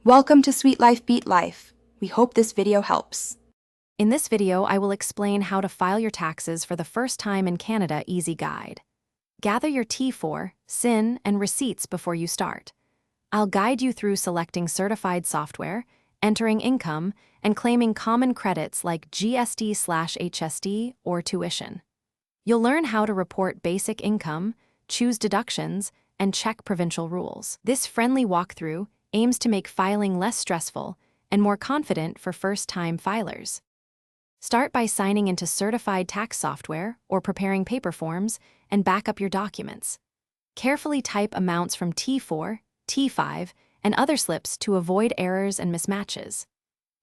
Welcome to Sweet Life Beat Life. We hope this video helps. In this video, I will explain how to file your taxes for the first time in Canada easy guide. Gather your T4, SIN, and receipts before you start. I'll guide you through selecting certified software, entering income, and claiming common credits like GST/HST or tuition. You'll learn how to report basic income, choose deductions, and check provincial rules. This friendly walkthrough aims to make filing less stressful and more confident for first-time filers. Start by signing into certified tax software or preparing paper forms and back up your documents. Carefully type amounts from T4, T5, and other slips to avoid errors and mismatches.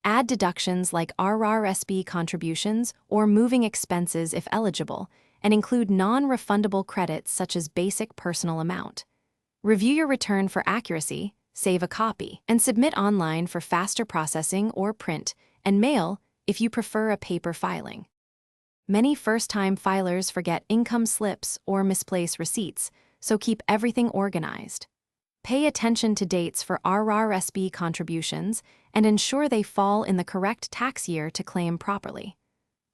Add deductions like RRSP contributions or moving expenses if eligible, and include non-refundable credits such as basic personal amount. Review your return for accuracy, save a copy, and submit online for faster processing or print, and mail if you prefer a paper filing. Many first-time filers forget income slips or misplace receipts, so keep everything organized. Pay attention to dates for RRSP contributions and ensure they fall in the correct tax year to claim properly.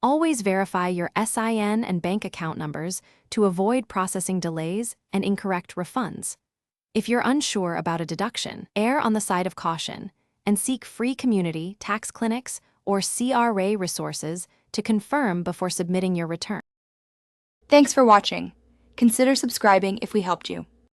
Always verify your SIN and bank account numbers to avoid processing delays and incorrect refunds. If you're unsure about a deduction, err on the side of caution and seek free community, tax clinics, or CRA resources to confirm before submitting your return. Thanks for watching. Consider subscribing if we helped you.